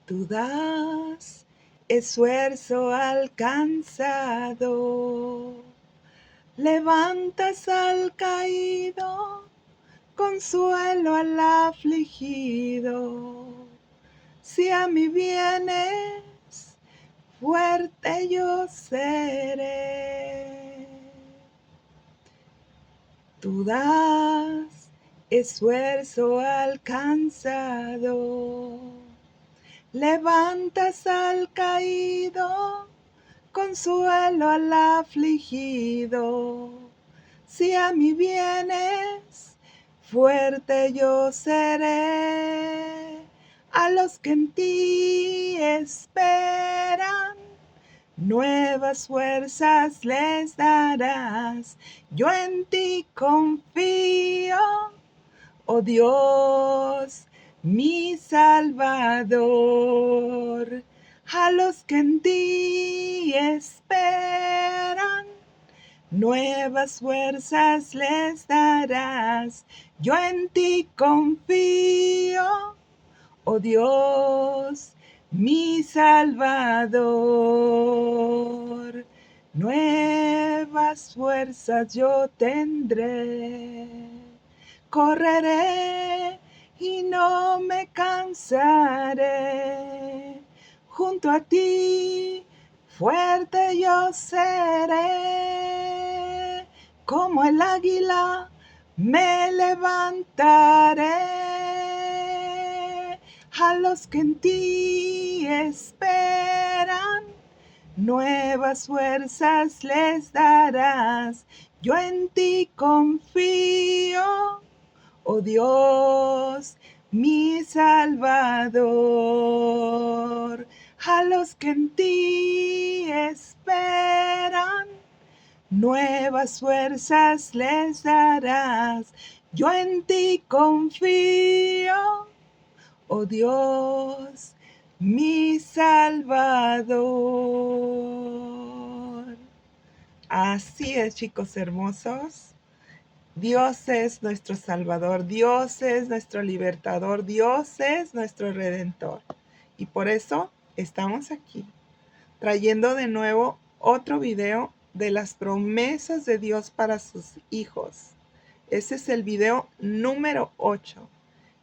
Tú das esfuerzo alcanzado, levantas al caído, consuelo al afligido. Si a mí vienes, fuerte yo seré. Tú das esfuerzo alcanzado, levantas al caído, consuelo al afligido. Si a mí vienes, fuerte yo seré. A los que en ti esperan, nuevas fuerzas les darás. Yo en ti confío, oh Dios, mi Salvador. A los que en ti esperan, nuevas fuerzas les darás. Yo en ti confío, oh Dios, mi Salvador. Nuevas fuerzas yo tendré. Correré y no me cansaré. Junto a ti, fuerte yo seré. Como el águila me levantaré. A los que en ti esperan, nuevas fuerzas les darás. Yo en ti confío, oh Dios, mi Salvador. A los que en ti esperan, nuevas fuerzas les darás. Yo en ti confío, oh Dios, mi Salvador. Así es, chicos hermosos. Dios es nuestro Salvador, Dios es nuestro libertador, Dios es nuestro Redentor. Y por eso estamos aquí, trayendo de nuevo otro video de las promesas de Dios para sus hijos. Ese es el video número 8.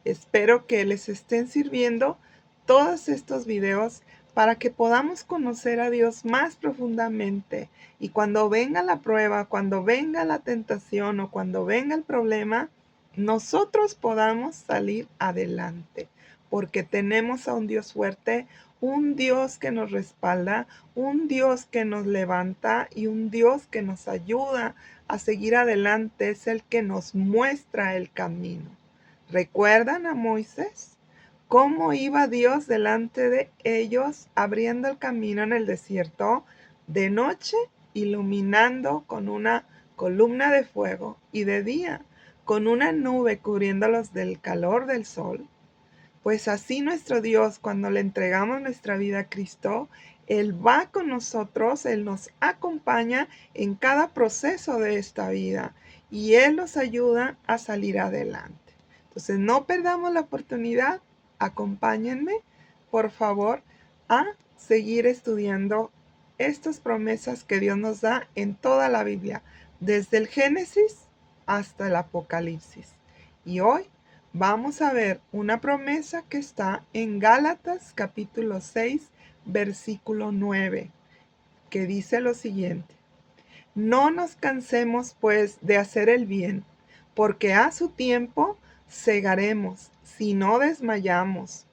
Espero que les estén sirviendo todos estos videos para que podamos conocer a Dios más profundamente. Y cuando venga la prueba, cuando venga la tentación o cuando venga el problema, nosotros podamos salir adelante. Porque tenemos a un Dios fuerte, un Dios que nos respalda, un Dios que nos levanta y un Dios que nos ayuda a seguir adelante. Es el que nos muestra el camino. ¿Recuerdan a Moisés? ¿Cómo iba Dios delante de ellos, abriendo el camino en el desierto, de noche iluminando con una columna de fuego y de día con una nube cubriéndolos del calor del sol? Pues así nuestro Dios, cuando le entregamos nuestra vida a Cristo, Él va con nosotros, Él nos acompaña en cada proceso de esta vida y Él nos ayuda a salir adelante. Entonces, no perdamos la oportunidad. Acompáñenme, por favor, a seguir estudiando estas promesas que Dios nos da en toda la Biblia, desde el Génesis hasta el Apocalipsis. Y hoy vamos a ver una promesa que está en Gálatas capítulo 6, versículo 9, que dice lo siguiente: no nos cansemos pues de hacer el bien, porque a su tiempo segaremos si no desmayamos.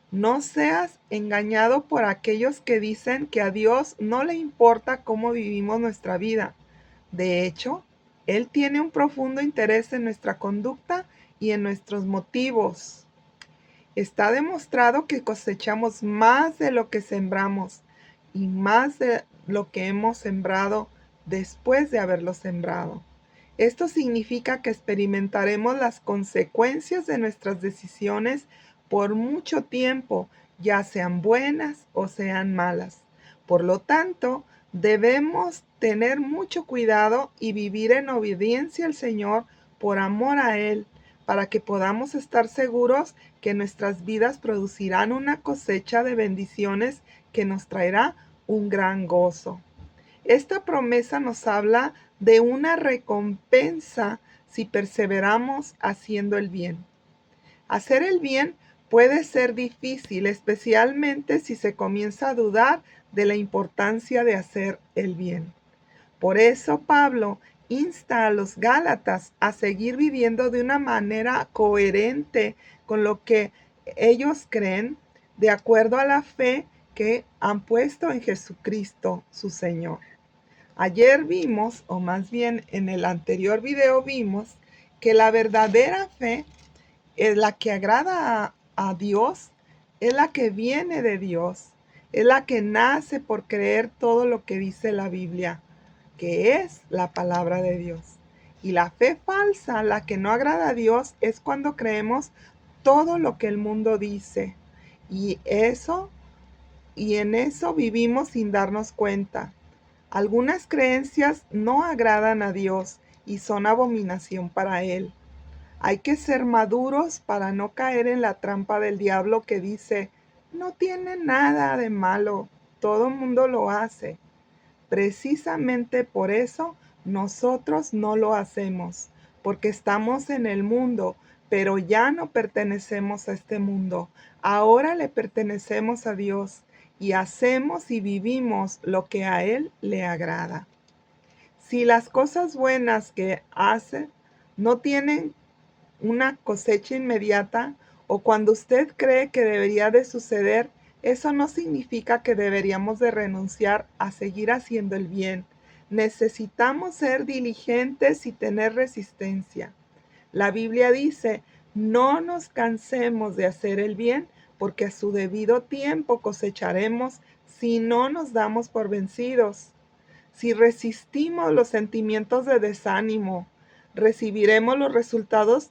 No seas engañado por aquellos que dicen que a Dios no le importa cómo vivimos nuestra vida. De hecho, Él tiene un profundo interés en nuestra conducta y en nuestros motivos. Está demostrado que cosechamos más de lo que sembramos y más de lo que hemos sembrado después de haberlo sembrado. Esto significa que experimentaremos las consecuencias de nuestras decisiones por mucho tiempo, ya sean buenas o sean malas. Por lo tanto, debemos tener mucho cuidado y vivir en obediencia al Señor por amor a Él, para que podamos estar seguros que nuestras vidas producirán una cosecha de bendiciones que nos traerá un gran gozo. Esta promesa nos habla de una recompensa si perseveramos haciendo el bien. Hacer el bien puede ser difícil, especialmente si se comienza a dudar de la importancia de hacer el bien. Por eso Pablo insta a los Gálatas a seguir viviendo de una manera coherente con lo que ellos creen, de acuerdo a la fe que han puesto en Jesucristo, su Señor. Ayer vimos, o más bien en el anterior video vimos, que la verdadera fe es la que agrada a Dios, es la que viene de Dios, es la que nace por creer todo lo que dice la Biblia, que es la palabra de Dios. Y la fe falsa, la que no agrada a Dios, es cuando creemos todo lo que el mundo dice. Y en eso vivimos sin darnos cuenta. Algunas creencias no agradan a Dios y son abominación para Él. Hay que ser maduros para no caer en la trampa del diablo que dice, no tiene nada de malo, todo mundo lo hace. Precisamente por eso nosotros no lo hacemos, porque estamos en el mundo, pero ya no pertenecemos a este mundo. Ahora le pertenecemos a Dios y hacemos y vivimos lo que a Él le agrada. Si las cosas buenas que hace no tienen una cosecha inmediata o cuando usted cree que debería de suceder, eso no significa que deberíamos de renunciar a seguir haciendo el bien. Necesitamos ser diligentes y tener resistencia. La Biblia dice, no nos cansemos de hacer el bien, porque a su debido tiempo cosecharemos si no nos damos por vencidos. Si resistimos los sentimientos de desánimo, recibiremos los resultados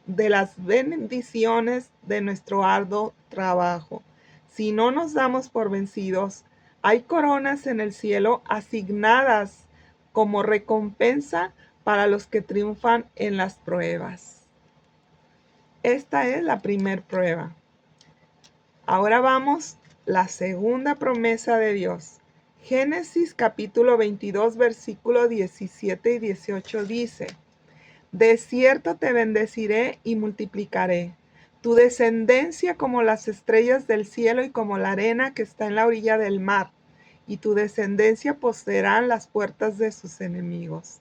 de las bendiciones de nuestro arduo trabajo. Si no nos damos por vencidos, hay coronas en el cielo asignadas como recompensa para los que triunfan en las pruebas. Esta es la primera prueba. Ahora vamos la segunda promesa de Dios. Génesis capítulo 22, versículo 17 y 18 dice, de cierto te bendeciré y multiplicaré tu descendencia como las estrellas del cielo y como la arena que está en la orilla del mar, y tu descendencia poseerán las puertas de sus enemigos.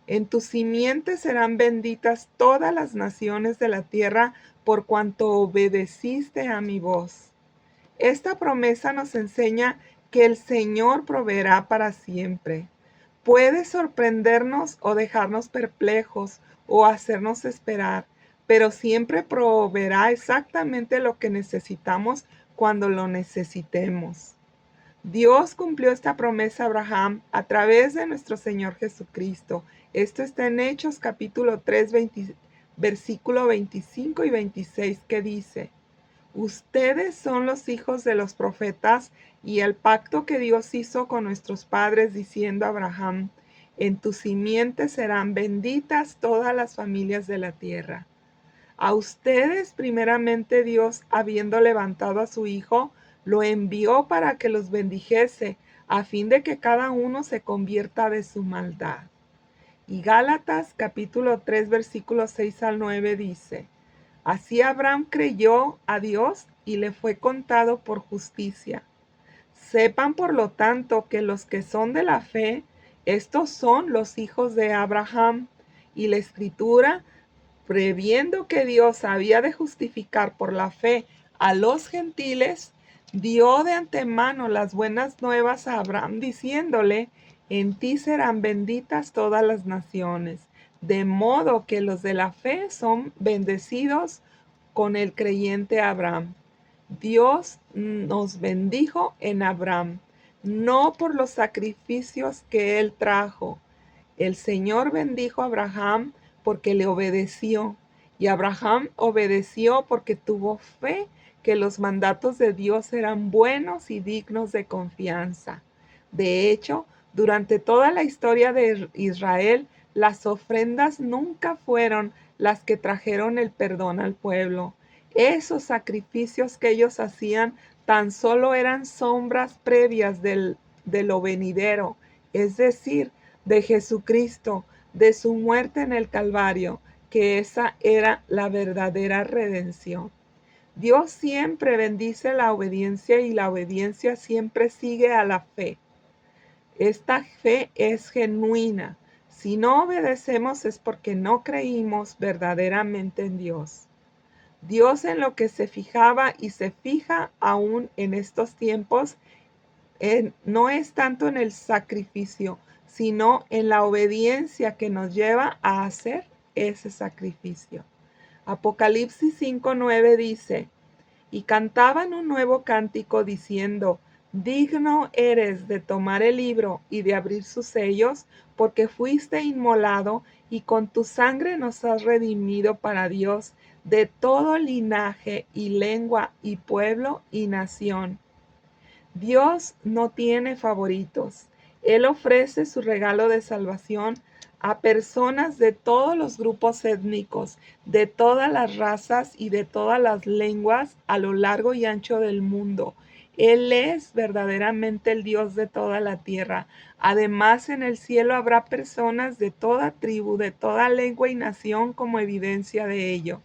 En tu simiente serán benditas todas las naciones de la tierra por cuanto obedeciste a mi voz. Esta promesa nos enseña que el Señor proveerá para siempre. Puede sorprendernos o dejarnos perplejos o hacernos esperar, pero siempre proveerá exactamente lo que necesitamos cuando lo necesitemos. Dios cumplió esta promesa a Abraham a través de nuestro Señor Jesucristo. Esto está en Hechos capítulo 3, versículo 25 y 26, que dice, ustedes son los hijos de los profetas y el pacto que Dios hizo con nuestros padres diciendo a Abraham, en tu simiente serán benditas todas las familias de la tierra. A ustedes primeramente Dios, habiendo levantado a su Hijo, lo envió para que los bendijese, a fin de que cada uno se convierta de su maldad. Y Gálatas capítulo 3 versículos 6 al 9 dice, así Abraham creyó a Dios y le fue contado por justicia. Sepan por lo tanto que los que son de la fe, estos son los hijos de Abraham. Y la Escritura, previendo que Dios había de justificar por la fe a los gentiles, dio de antemano las buenas nuevas a Abraham, diciéndole, en ti serán benditas todas las naciones. De modo que los de la fe son bendecidos con el creyente Abraham. Dios nos bendijo en Abraham, no por los sacrificios que él trajo. El Señor bendijo a Abraham porque le obedeció, y Abraham obedeció porque tuvo fe que los mandatos de Dios eran buenos y dignos de confianza. De hecho, durante toda la historia de Israel, las ofrendas nunca fueron las que trajeron el perdón al pueblo. Esos sacrificios que ellos hacían tan solo eran sombras previas de lo venidero, es decir, de Jesucristo, de su muerte en el Calvario, que esa era la verdadera redención. Dios siempre bendice la obediencia y la obediencia siempre sigue a la fe. Esta fe es genuina. Si no obedecemos es porque no creímos verdaderamente en Dios. Dios en lo que se fijaba y se fija aún en estos tiempos no es tanto en el sacrificio, sino en la obediencia que nos lleva a hacer ese sacrificio. Apocalipsis 5:9 dice: y cantaban un nuevo cántico diciendo: digno eres de tomar el libro y de abrir sus sellos, porque fuiste inmolado y con tu sangre nos has redimido para Dios de todo linaje y lengua y pueblo y nación. Dios no tiene favoritos. Él ofrece su regalo de salvación a personas de todos los grupos étnicos, de todas las razas y de todas las lenguas a lo largo y ancho del mundo. Él es verdaderamente el Dios de toda la tierra. Además, en el cielo habrá personas de toda tribu, de toda lengua y nación como evidencia de ello.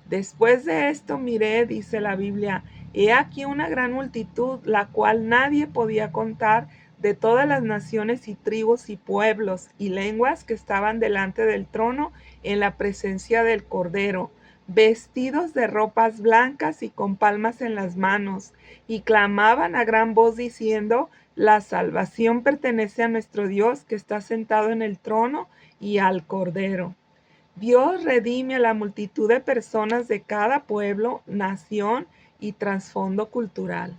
Después de esto miré, dice la Biblia, he aquí una gran multitud, la cual nadie podía contar, de todas las naciones y tribus y pueblos y lenguas que estaban delante del trono en la presencia del Cordero, vestidos de ropas blancas y con palmas en las manos, y clamaban a gran voz diciendo: la salvación pertenece a nuestro Dios que está sentado en el trono y al Cordero. Dios redime a la multitud de personas de cada pueblo, nación y trasfondo cultural.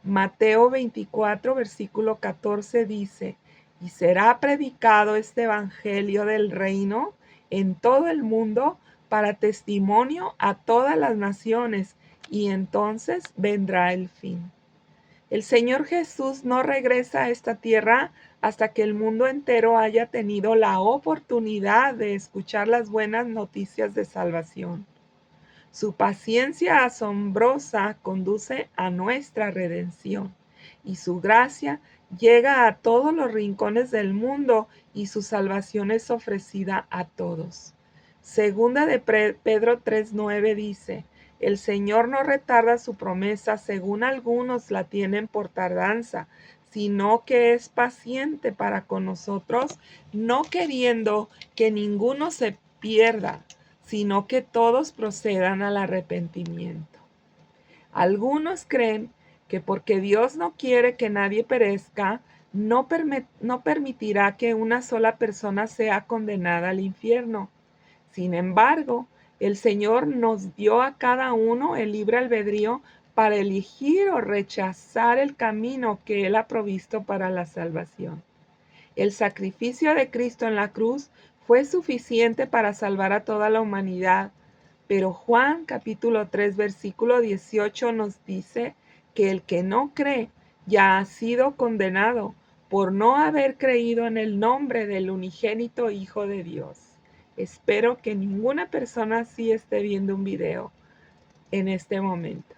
Mateo 24, versículo 14 dice: y será predicado este evangelio del reino en todo el mundo para testimonio a todas las naciones, y entonces vendrá el fin. El Señor Jesús no regresa a esta tierra hasta que el mundo entero haya tenido la oportunidad de escuchar las buenas noticias de salvación. Su paciencia asombrosa conduce a nuestra redención, y su gracia llega a todos los rincones del mundo, y su salvación es ofrecida a todos. Segunda de Pedro 3:9 dice: el Señor no retarda su promesa, según algunos la tienen por tardanza, sino que es paciente para con nosotros, no queriendo que ninguno se pierda, sino que todos procedan al arrepentimiento. Algunos creen que porque Dios no quiere que nadie perezca, no permitirá que una sola persona sea condenada al infierno. Sin embargo, el Señor nos dio a cada uno el libre albedrío para elegir o rechazar el camino que Él ha provisto para la salvación. El sacrificio de Cristo en la cruz fue suficiente para salvar a toda la humanidad, pero Juan capítulo 3 versículo 18 nos dice que el que no cree ya ha sido condenado por no haber creído en el nombre del unigénito Hijo de Dios. Espero que ninguna persona así esté viendo un video en este momento.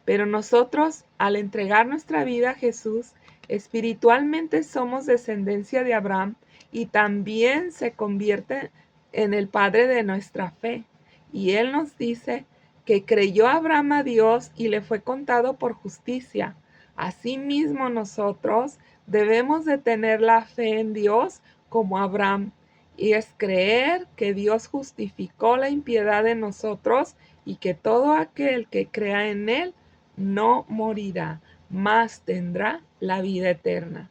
Pero nosotros, al entregar nuestra vida a Jesús, espiritualmente somos descendencia de Abraham y también se convierte en el padre de nuestra fe. Y Él nos dice que creyó Abraham a Dios y le fue contado por justicia. Asimismo, nosotros debemos de tener la fe en Dios como Abraham, y es creer que Dios justificó la impiedad de nosotros y que todo aquel que crea en Él no morirá, mas tendrá la vida eterna.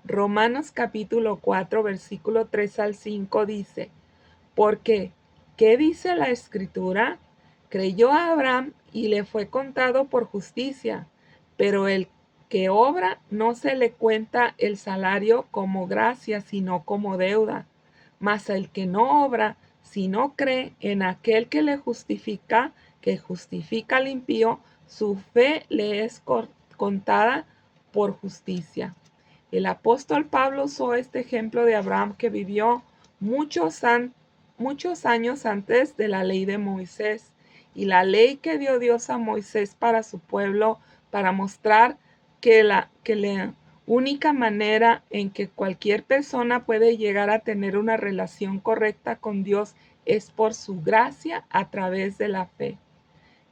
Romanos capítulo 4, versículo 3 al 5 dice: porque, ¿qué dice la Escritura? Creyó a Abraham y le fue contado por justicia, pero el que obra no se le cuenta el salario como gracia, sino como deuda. Mas el que no obra, si no cree en aquel que le justifica, que justifica al impío, su fe le es contada por justicia. El apóstol Pablo usó este ejemplo de Abraham, que vivió muchos muchos años antes de la ley de Moisés. Y la ley que dio Dios a Moisés para su pueblo, para mostrar que la única manera en que cualquier persona puede llegar a tener una relación correcta con Dios es por su gracia a través de la fe.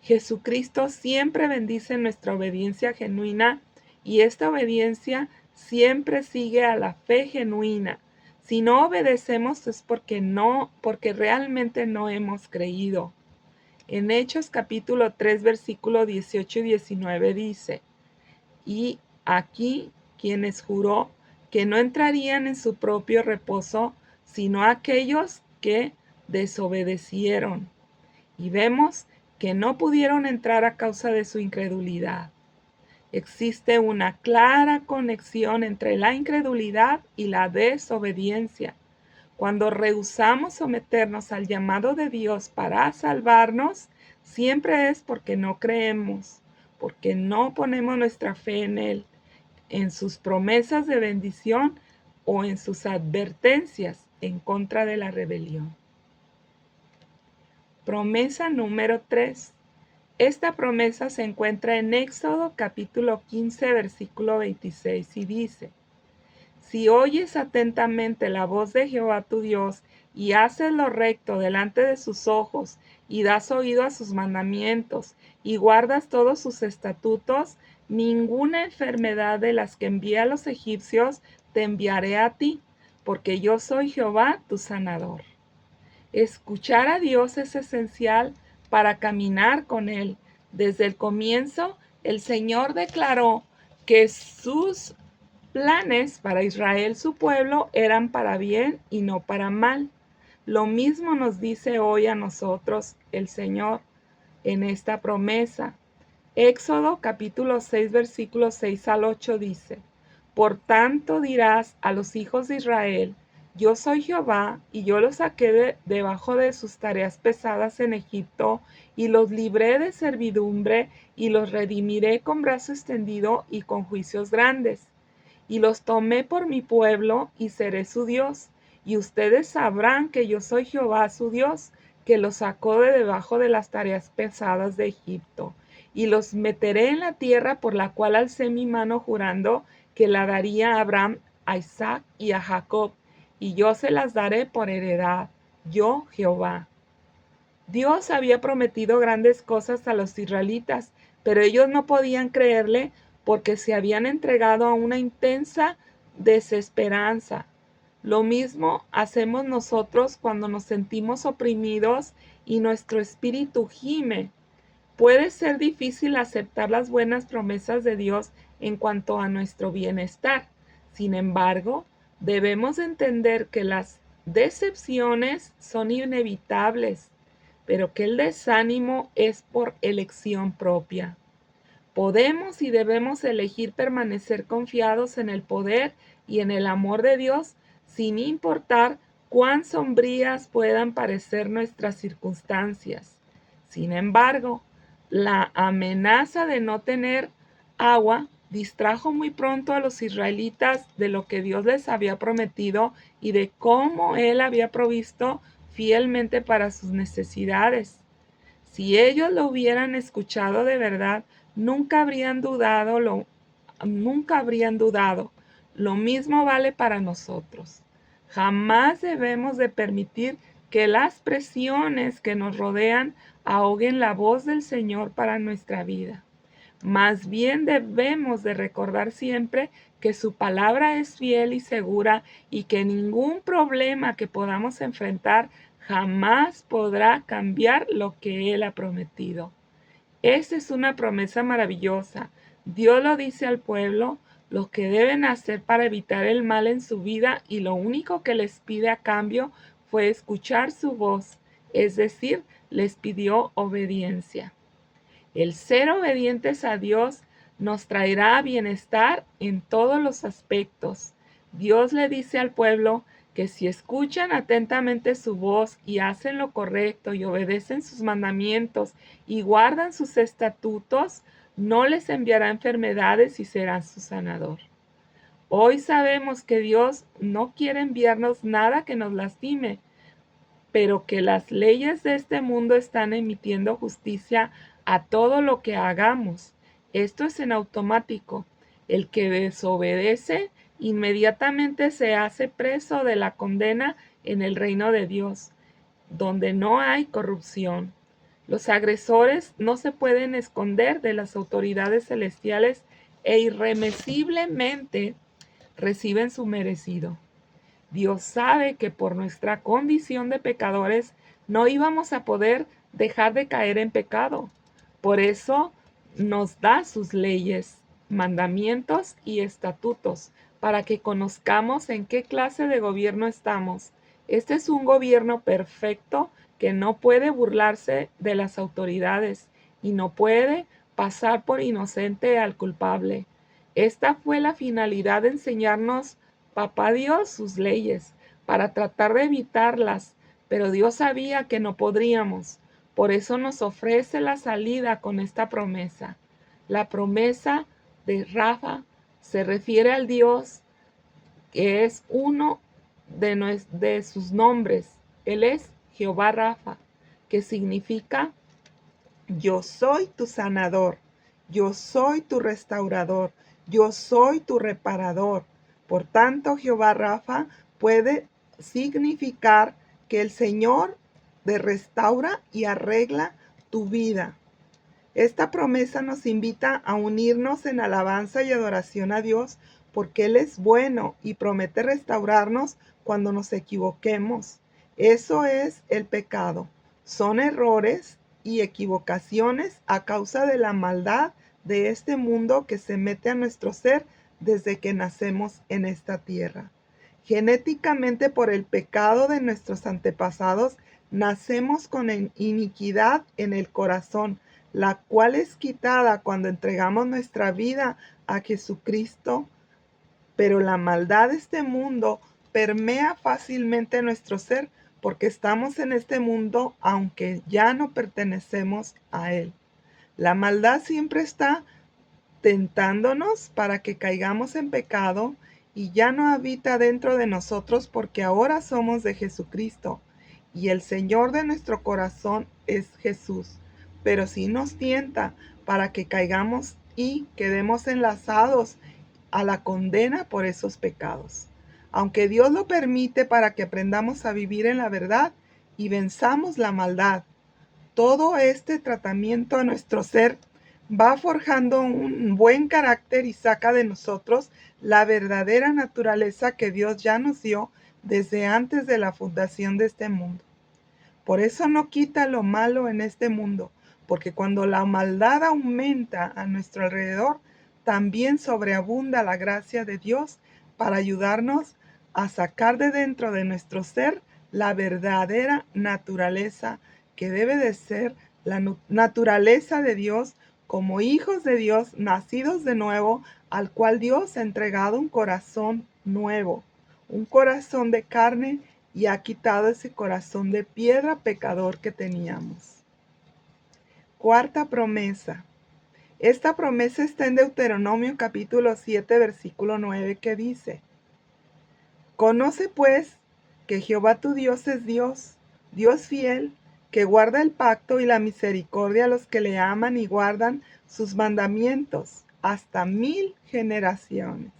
Jesucristo siempre bendice nuestra obediencia genuina y esta obediencia siempre sigue a la fe genuina. Si no obedecemos es porque realmente no hemos creído. En Hechos capítulo 3, versículo 18 y 19 dice: y aquí quienes juró que no entrarían en su propio reposo, sino aquellos que desobedecieron. Y vemos que no pudieron entrar a causa de su incredulidad. Existe una clara conexión entre la incredulidad y la desobediencia. Cuando rehusamos someternos al llamado de Dios para salvarnos, siempre es porque no creemos, porque no ponemos nuestra fe en Él, en sus promesas de bendición o en sus advertencias en contra de la rebelión. Promesa número 3. Esta promesa se encuentra en Éxodo capítulo 15, versículo 26 y dice: si oyes atentamente la voz de Jehová tu Dios y haces lo recto delante de sus ojos y das oído a sus mandamientos y guardas todos sus estatutos, ninguna enfermedad de las que envié a los egipcios te enviaré a ti, porque yo soy Jehová tu sanador. Escuchar a Dios es esencial para caminar con Él. Desde el comienzo, el Señor declaró que sus planes para Israel, su pueblo, eran para bien y no para mal. Lo mismo nos dice hoy a nosotros el Señor en esta promesa. Éxodo capítulo 6, versículos 6 al 8 dice: por tanto dirás a los hijos de Israel: yo soy Jehová, y yo los saqué debajo de sus tareas pesadas en Egipto, y los libré de servidumbre, y los redimiré con brazo extendido y con juicios grandes. Y los tomé por mi pueblo, y seré su Dios. Y ustedes sabrán que yo soy Jehová su Dios, que los sacó de debajo de las tareas pesadas de Egipto. Y los meteré en la tierra por la cual alcé mi mano jurando que la daría a Abraham, a Isaac y a Jacob, y yo se las daré por heredad, yo Jehová. Dios había prometido grandes cosas a los israelitas, pero ellos no podían creerle porque se habían entregado a una intensa desesperanza. Lo mismo hacemos nosotros cuando nos sentimos oprimidos y nuestro espíritu gime. Puede ser difícil aceptar las buenas promesas de Dios en cuanto a nuestro bienestar. Sin embargo, debemos entender que las decepciones son inevitables, pero que el desánimo es por elección propia. Podemos y debemos elegir permanecer confiados en el poder y en el amor de Dios, sin importar cuán sombrías puedan parecer nuestras circunstancias. Sin embargo, la amenaza de no tener agua distrajo muy pronto a los israelitas de lo que Dios les había prometido y de cómo Él había provisto fielmente para sus necesidades. Si ellos lo hubieran escuchado de verdad, nunca habrían dudado. Lo mismo vale para nosotros. Jamás debemos de permitir que las presiones que nos rodean ahoguen la voz del Señor para nuestra vida. Más bien debemos de recordar siempre que su palabra es fiel y segura y que ningún problema que podamos enfrentar jamás podrá cambiar lo que Él ha prometido. Esta es una promesa maravillosa. Dios lo dice al pueblo lo que deben hacer para evitar el mal en su vida, y lo único que les pide a cambio fue escuchar su voz, es decir, les pidió obediencia. El ser obedientes a Dios nos traerá bienestar en todos los aspectos. Dios le dice al pueblo que si escuchan atentamente su voz y hacen lo correcto y obedecen sus mandamientos y guardan sus estatutos, no les enviará enfermedades y será su sanador. Hoy sabemos que Dios no quiere enviarnos nada que nos lastime, pero que las leyes de este mundo están emitiendo justicia a todo lo que hagamos. Esto es en automático. El que desobedece inmediatamente se hace preso de la condena en el reino de Dios, donde no hay corrupción. Los agresores no se pueden esconder de las autoridades celestiales e irremisiblemente reciben su merecido. Dios sabe que por nuestra condición de pecadores no íbamos a poder dejar de caer en pecado. Por eso nos da sus leyes, mandamientos y estatutos para que conozcamos en qué clase de gobierno estamos. Este es un gobierno perfecto que no puede burlarse de las autoridades y no puede pasar por inocente al culpable. Esta fue la finalidad de enseñarnos Papá Dios sus leyes para tratar de evitarlas, pero Dios sabía que no podríamos. Por eso nos ofrece la salida con esta promesa. La promesa de Rafa se refiere al Dios que es uno de sus nombres. Él es Jehová Rafa, que significa yo soy tu sanador, yo soy tu restaurador, yo soy tu reparador. Por tanto, Jehová Rafa puede significar que el Señor te restaura y arregla tu vida. Esta promesa nos invita a unirnos en alabanza y adoración a Dios porque Él es bueno y promete restaurarnos cuando nos equivoquemos. Eso es el pecado. Son errores y equivocaciones a causa de la maldad de este mundo que se mete a nuestro ser desde que nacemos en esta tierra. Genéticamente por el pecado de nuestros antepasados, nacemos con iniquidad en el corazón, la cual es quitada cuando entregamos nuestra vida a Jesucristo, pero la maldad de este mundo permea fácilmente nuestro ser porque estamos en este mundo aunque ya no pertenecemos a él. La maldad siempre está tentándonos para que caigamos en pecado y ya no habita dentro de nosotros porque ahora somos de Jesucristo y el Señor de nuestro corazón es Jesús. Pero sí nos tienta para que caigamos y quedemos enlazados a la condena por esos pecados. Aunque Dios lo permite para que aprendamos a vivir en la verdad y venzamos la maldad, todo este tratamiento a nuestro ser va forjando un buen carácter y saca de nosotros la verdadera naturaleza que Dios ya nos dio desde antes de la fundación de este mundo. Por eso no quita lo malo en este mundo, porque cuando la maldad aumenta a nuestro alrededor, también sobreabunda la gracia de Dios para ayudarnos a sacar de dentro de nuestro ser la verdadera naturaleza que debe de ser la naturaleza de Dios como hijos de Dios nacidos de nuevo, al cual Dios ha entregado un corazón nuevo, un corazón de carne y ha quitado ese corazón de piedra pecador que teníamos. Cuarta promesa. Esta promesa está en Deuteronomio capítulo 7, versículo 9, que dice: Conoce pues que Jehová tu Dios es Dios, Dios fiel, que guarda el pacto y la misericordia a los que le aman y guardan sus mandamientos hasta 1000 generaciones.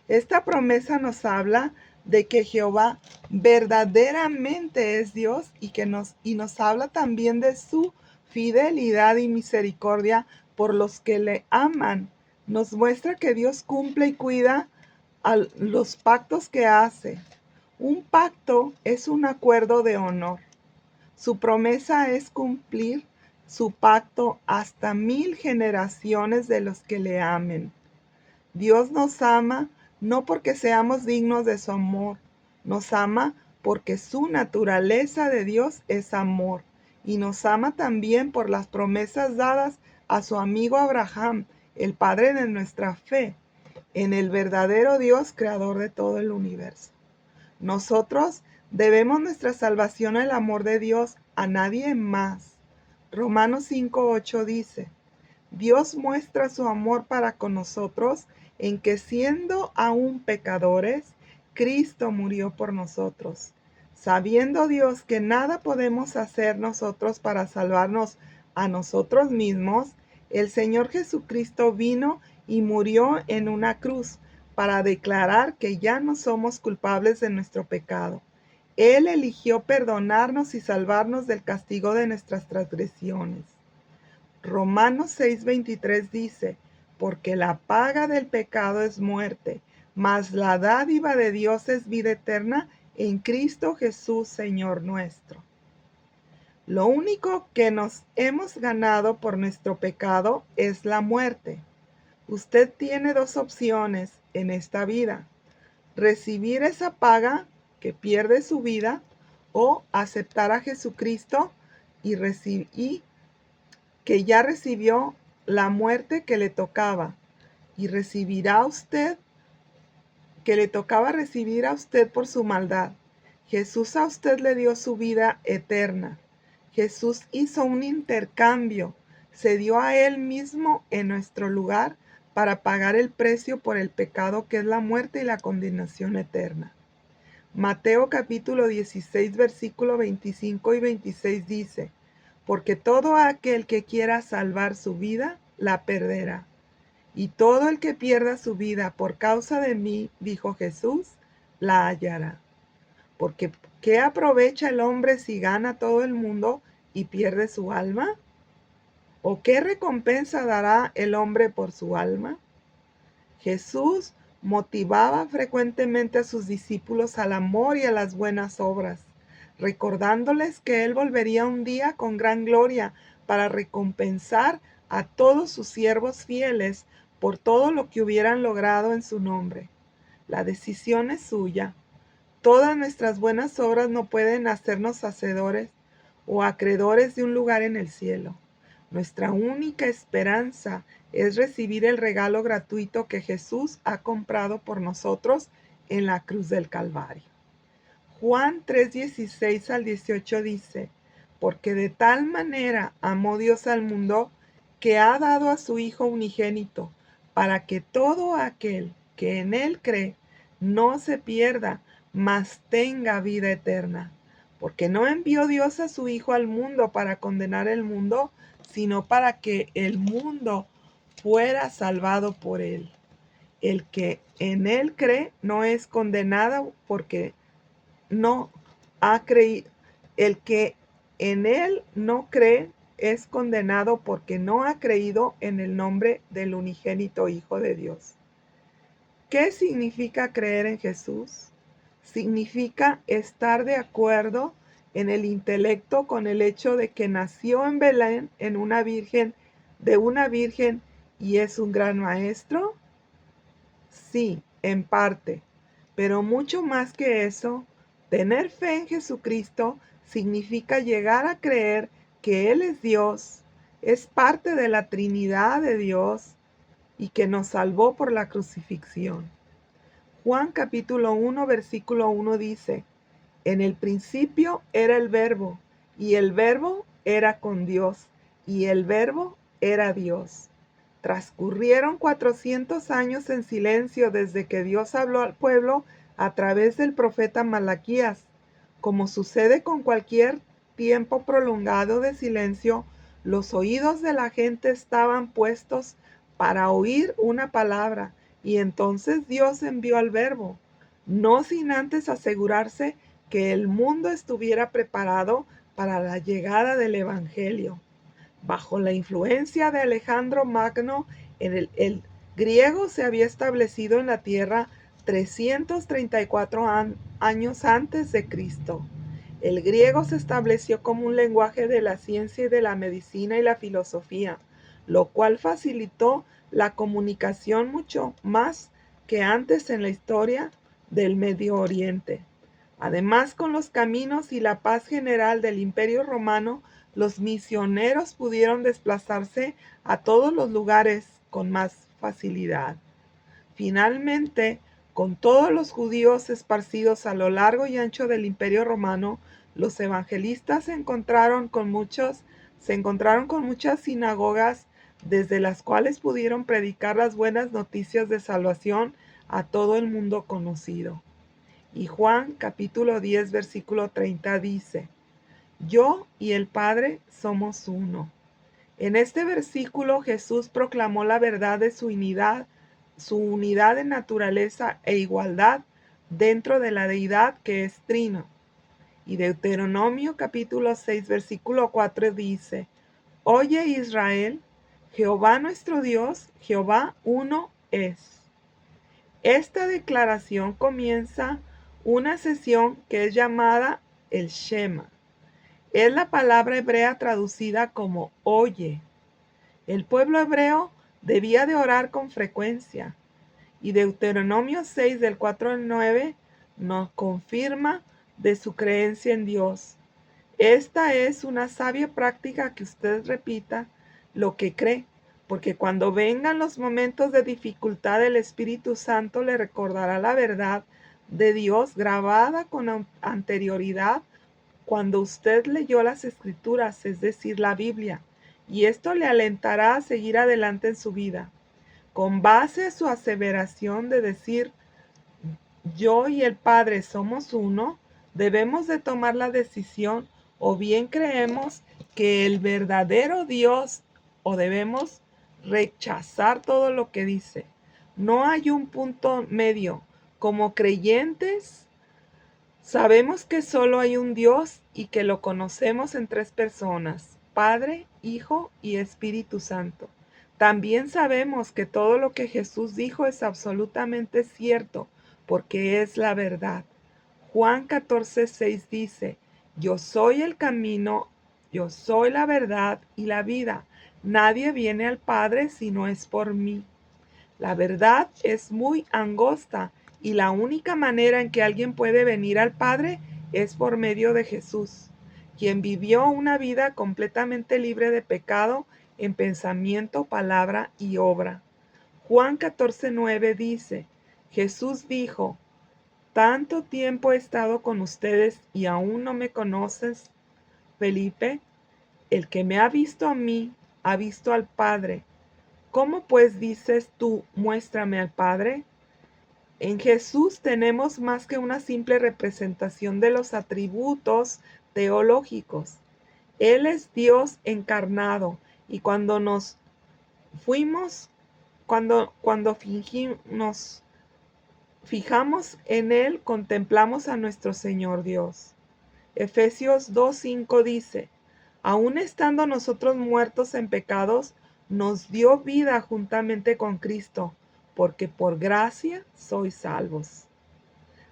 Esta promesa nos habla de que Jehová verdaderamente es Dios y nos habla también de su fidelidad y misericordia por los que le aman. Nos muestra que Dios cumple y cuida a los pactos que hace. Un pacto es un acuerdo de honor. Su promesa es cumplir su pacto hasta 1000 generaciones de los que le amen. Dios nos ama no porque seamos dignos de su amor, nos ama porque su naturaleza de Dios es amor y nos ama también por las promesas dadas a su amigo Abraham, el padre de nuestra fe, en el verdadero Dios creador de todo el universo. Nosotros debemos nuestra salvación al amor de Dios, a nadie más. Romanos 5:8 dice: Dios muestra su amor para con nosotros en que siendo aún pecadores, Cristo murió por nosotros. sabiendo Dios que nada podemos hacer nosotros para salvarnos a nosotros mismos, el Señor Jesucristo vino y murió en una cruz para declarar que ya no somos culpables de nuestro pecado. Él eligió perdonarnos y salvarnos del castigo de nuestras transgresiones. Romanos 6:23 dice, porque la paga del pecado es muerte, mas la dádiva de Dios es vida eterna en Cristo Jesús, Señor nuestro. Lo único que nos hemos ganado por nuestro pecado es la muerte. Usted tiene dos opciones en esta vida: recibir esa paga que pierde su vida o aceptar a Jesucristo y que ya recibió la muerte que le tocaba y recibirá usted, que le tocaba recibir a usted por su maldad. Jesús a usted le dio su vida eterna. Jesús hizo un intercambio, se dio a él mismo en nuestro lugar para pagar el precio por el pecado que es la muerte y la condenación eterna. Mateo capítulo 16, versículo 25 y 26 dice, porque todo aquel que quiera salvar su vida, la perderá. Y todo el que pierda su vida por causa de mí, dijo Jesús, la hallará. Porque ¿qué aprovecha el hombre si gana todo el mundo y pierde su alma? ¿O qué recompensa dará el hombre por su alma? Jesús motivaba frecuentemente a sus discípulos al amor y a las buenas obras, recordándoles que Él volvería un día con gran gloria para recompensar a todos sus siervos fieles por todo lo que hubieran logrado en su nombre. La decisión es suya. Todas nuestras buenas obras no pueden hacernos hacedores o acreedores de un lugar en el cielo. Nuestra única esperanza es recibir el regalo gratuito que Jesús ha comprado por nosotros en la cruz del Calvario. Juan 3:16 al 18 dice, porque de tal manera amó Dios al mundo que ha dado a su Hijo unigénito, para que todo aquel que en Él cree no se pierda, mas tenga vida eterna. Porque no envió Dios a su Hijo al mundo para condenar el mundo, sino para que el mundo fuera salvado por Él. El que en Él cree no es condenado porque no ha creído. El que en Él no cree es condenado porque no ha creído en el nombre del unigénito Hijo de Dios. ¿Qué significa creer en Jesús? Significa estar de acuerdo en el intelecto con el hecho de que nació en Belén de una virgen y es un gran maestro. Sí, en parte, pero mucho más que eso, tener fe en Jesucristo significa llegar a creer que Él es Dios, es parte de la Trinidad de Dios y que nos salvó por la crucifixión. Juan capítulo 1, versículo 1 dice, en el principio era el Verbo, y el Verbo era con Dios, y el Verbo era Dios. Transcurrieron 400 años en silencio desde que Dios habló al pueblo a través del profeta Malaquías. Como sucede con cualquier tiempo prolongado de silencio, los oídos de la gente estaban puestos para oír una palabra, y entonces Dios envió al Verbo, no sin antes asegurarse que el mundo estuviera preparado para la llegada del Evangelio. Bajo la influencia de Alejandro Magno, el griego se había establecido en la tierra 334 años antes de Cristo. El griego se estableció como un lenguaje de la ciencia y de la medicina y la filosofía, lo cual facilitó la comunicación mucho más que antes en la historia del Medio Oriente. Además, con los caminos y la paz general del Imperio Romano, los misioneros pudieron desplazarse a todos los lugares con más facilidad. Finalmente, con todos los judíos esparcidos a lo largo y ancho del Imperio Romano, los evangelistas se encontraron con muchas sinagogas desde las cuales pudieron predicar las buenas noticias de salvación a todo el mundo conocido. Y Juan capítulo 10, versículo 30 dice, yo y el Padre somos uno. En este versículo Jesús proclamó la verdad de su unidad en naturaleza e igualdad dentro de la deidad que es trino. Y Deuteronomio capítulo 6, versículo 4 dice, oye Israel, Jehová nuestro Dios, Jehová uno es. Esta declaración comienza una sesión que es llamada el Shema. Es la palabra hebrea traducida como oye. El pueblo hebreo debía de orar con frecuencia. Y Deuteronomio 6 del 4 al 9 nos confirma de su creencia en Dios. Esta es una sabia práctica que usted repita lo que cree, porque cuando vengan los momentos de dificultad, el Espíritu Santo le recordará la verdad de Dios grabada con anterioridad cuando usted leyó las Escrituras, es decir, la Biblia, y esto le alentará a seguir adelante en su vida. Con base a su aseveración de decir, yo y el Padre somos uno, debemos de tomar la decisión o bien creemos que el verdadero Dios o debemos rechazar todo lo que dice. No hay un punto medio. Como creyentes, sabemos que solo hay un Dios y que lo conocemos en tres personas, Padre, Hijo y Espíritu Santo. También sabemos que todo lo que Jesús dijo es absolutamente cierto, porque es la verdad. Juan 14:6 dice, yo soy el camino, yo soy la verdad y la vida. Nadie viene al Padre si no es por mí. La verdad es muy angosta y la única manera en que alguien puede venir al Padre es por medio de Jesús, quien vivió una vida completamente libre de pecado en pensamiento, palabra y obra. Juan 14:9 dice, Jesús dijo, tanto tiempo he estado con ustedes y aún no me conoces, Felipe, el que me ha visto a mí, ha visto al Padre. ¿Cómo pues dices tú, muéstrame al Padre? En Jesús tenemos más que una simple representación de los atributos teológicos. Él es Dios encarnado y cuando nos fuimos, cuando nos fijamos en Él, contemplamos a nuestro Señor Dios. Efesios 2:5 dice, aun estando nosotros muertos en pecados, nos dio vida juntamente con Cristo, porque por gracia sois salvos.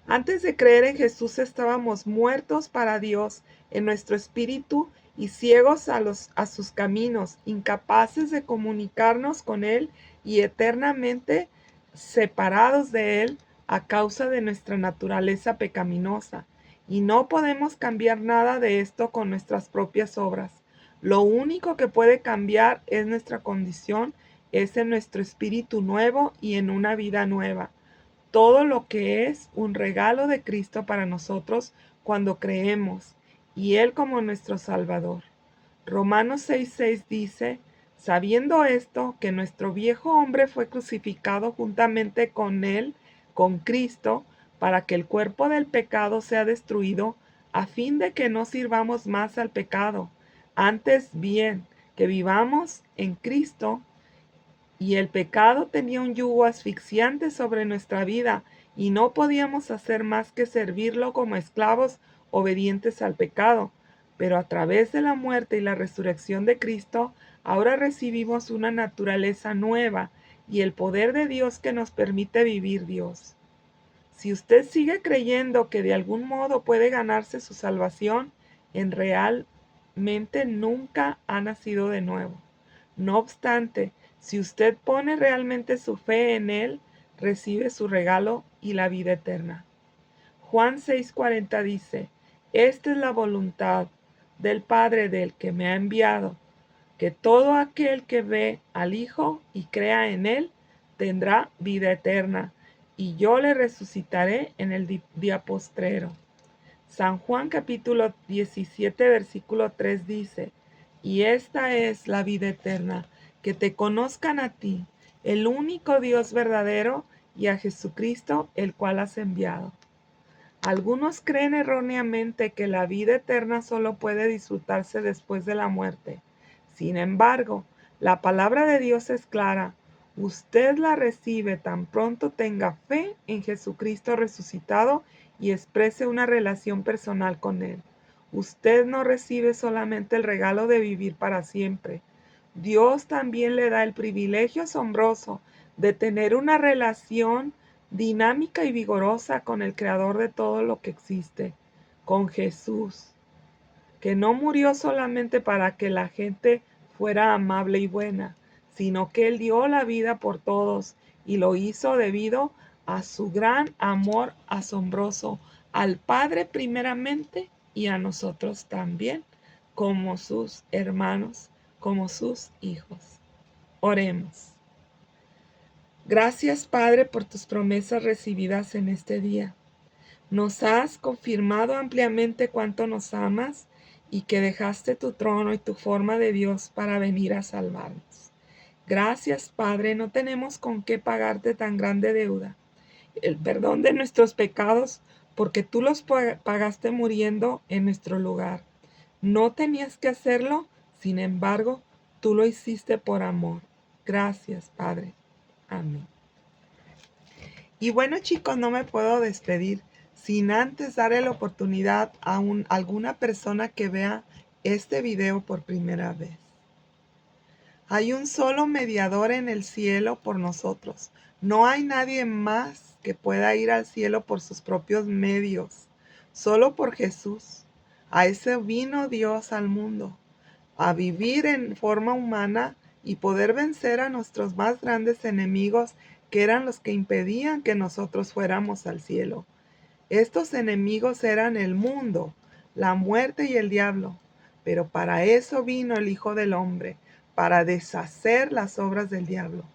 Antes de creer en Jesús estábamos muertos para Dios en nuestro espíritu y ciegos a sus caminos, incapaces de comunicarnos con Él y eternamente separados de Él a causa de nuestra naturaleza pecaminosa. Y no podemos cambiar nada de esto con nuestras propias obras. Lo único que puede cambiar es nuestra condición, es en nuestro espíritu nuevo y en una vida nueva. Todo lo que es un regalo de Cristo para nosotros cuando creemos, y Él como nuestro Salvador. Romanos 6:6 dice, sabiendo esto, que nuestro viejo hombre fue crucificado juntamente con Él, con Cristo, para que el cuerpo del pecado sea destruido, a fin de que no sirvamos más al pecado. Antes bien, que vivamos en Cristo, y el pecado tenía un yugo asfixiante sobre nuestra vida y no podíamos hacer más que servirlo como esclavos obedientes al pecado. Pero a través de la muerte y la resurrección de Cristo, ahora recibimos una naturaleza nueva y el poder de Dios que nos permite vivir Dios. Si usted sigue creyendo que de algún modo puede ganarse su salvación, en realmente nunca ha nacido de nuevo. No obstante, si usted pone realmente su fe en Él, recibe su regalo y la vida eterna. Juan 6:40 dice, esta es la voluntad del Padre del que me ha enviado, que todo aquel que ve al Hijo y crea en Él tendrá vida eterna, y yo le resucitaré en el día postrero. San Juan capítulo 17, versículo 3 dice, y esta es la vida eterna, que te conozcan a ti, el único Dios verdadero, y a Jesucristo, el cual has enviado. Algunos creen erróneamente que la vida eterna solo puede disfrutarse después de la muerte. Sin embargo, la palabra de Dios es clara. Usted la recibe tan pronto tenga fe en Jesucristo resucitado y exprese una relación personal con Él. Usted no recibe solamente el regalo de vivir para siempre. Dios también le da el privilegio asombroso de tener una relación dinámica y vigorosa con el Creador de todo lo que existe, con Jesús, que no murió solamente para que la gente fuera amable y buena, sino que Él dio la vida por todos y lo hizo debido a su gran amor asombroso al Padre primeramente y a nosotros también, como sus hermanos, como sus hijos. Oremos. Gracias, Padre, por tus promesas recibidas en este día. Nos has confirmado ampliamente cuánto nos amas y que dejaste tu trono y tu forma de Dios para venir a salvarnos. Gracias, Padre, no tenemos con qué pagarte tan grande deuda. El perdón de nuestros pecados, porque tú los pagaste muriendo en nuestro lugar. No tenías que hacerlo, sin embargo, tú lo hiciste por amor. Gracias, Padre. Amén. Y bueno, chicos, no me puedo despedir sin antes darle la oportunidad a alguna persona que vea este video por primera vez. Hay un solo mediador en el cielo por nosotros. No hay nadie más que pueda ir al cielo por sus propios medios, solo por Jesús. A ese vino Dios al mundo, a vivir en forma humana y poder vencer a nuestros más grandes enemigos, que eran los que impedían que nosotros fuéramos al cielo. Estos enemigos eran el mundo, la muerte y el diablo. Pero para eso vino el Hijo del Hombre, para deshacer las obras del diablo.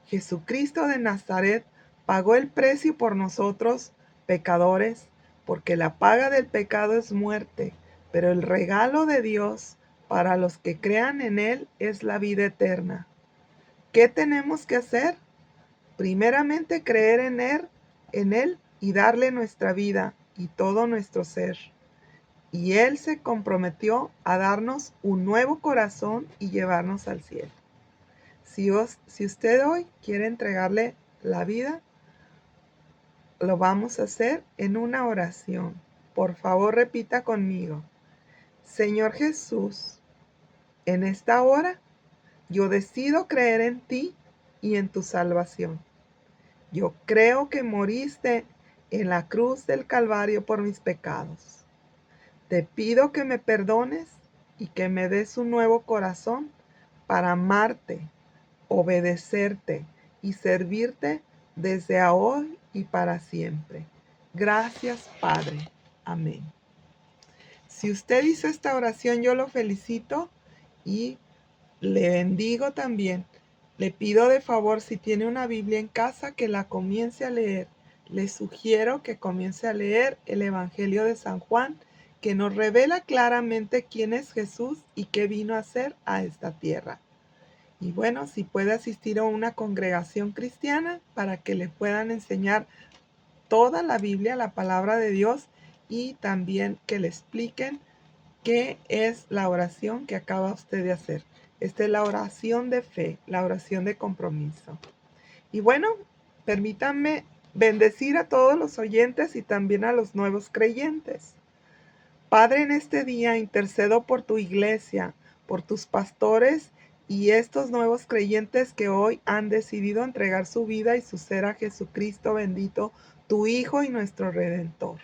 Jesucristo de Nazaret pagó el precio por nosotros, pecadores, porque la paga del pecado es muerte, pero el regalo de Dios para los que crean en Él es la vida eterna. ¿Qué tenemos que hacer? Primeramente creer en Él y darle nuestra vida y todo nuestro ser. Y Él se comprometió a darnos un nuevo corazón y llevarnos al cielo. Si usted hoy quiere entregarle la vida, lo vamos a hacer en una oración. Por favor, repita conmigo. Señor Jesús, en esta hora yo decido creer en ti y en tu salvación. Yo creo que moriste en la cruz del Calvario por mis pecados. Te pido que me perdones y que me des un nuevo corazón para amarte, obedecerte y servirte desde hoy y para siempre. Gracias, Padre. Amén. Si usted hizo esta oración, yo lo felicito y le bendigo también. Le pido de favor, si tiene una Biblia en casa, que la comience a leer. Le sugiero que comience a leer el Evangelio de San Juan, que nos revela claramente quién es Jesús y qué vino a hacer a esta tierra. Y bueno, si puede asistir a una congregación cristiana para que le puedan enseñar toda la Biblia, la palabra de Dios, y también que le expliquen qué es la oración que acaba usted de hacer. Esta es la oración de fe, la oración de compromiso. Y bueno, permítanme bendecir a todos los oyentes y también a los nuevos creyentes. Padre, en este día intercedo por tu iglesia, por tus pastores y estos nuevos creyentes que hoy han decidido entregar su vida y su ser a Jesucristo bendito, tu Hijo y nuestro Redentor.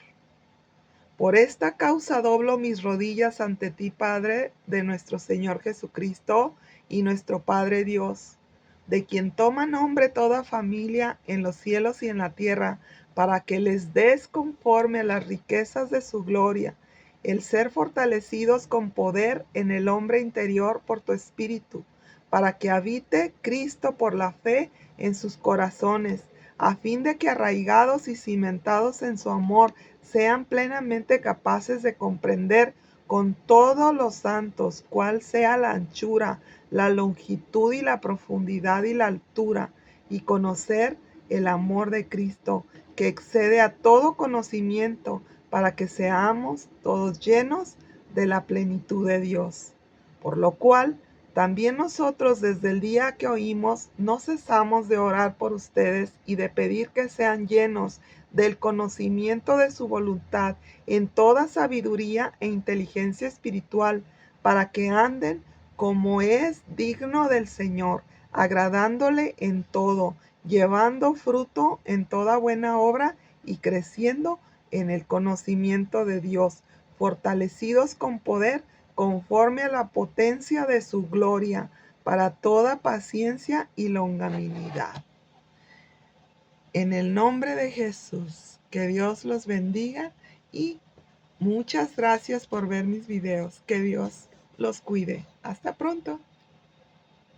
Por esta causa doblo mis rodillas ante ti, Padre de nuestro Señor Jesucristo y nuestro Padre Dios, de quien toma nombre toda familia en los cielos y en la tierra, para que les des conforme a las riquezas de su gloria, el ser fortalecidos con poder en el hombre interior por tu Espíritu, para que habite Cristo por la fe en sus corazones, a fin de que arraigados y cimentados en su amor, sean plenamente capaces de comprender con todos los santos cuál sea la anchura, la longitud y la profundidad y la altura, y conocer el amor de Cristo, que excede a todo conocimiento, para que seamos todos llenos de la plenitud de Dios. Por lo cual, también nosotros desde el día que oímos, no cesamos de orar por ustedes y de pedir que sean llenos del conocimiento de su voluntad en toda sabiduría e inteligencia espiritual, para que anden como es digno del Señor, agradándole en todo, llevando fruto en toda buena obra y creciendo en el conocimiento de Dios, fortalecidos con poder conforme a la potencia de su gloria, para toda paciencia y longanimidad. En el nombre de Jesús, que Dios los bendiga y muchas gracias por ver mis videos. Que Dios los cuide. Hasta pronto.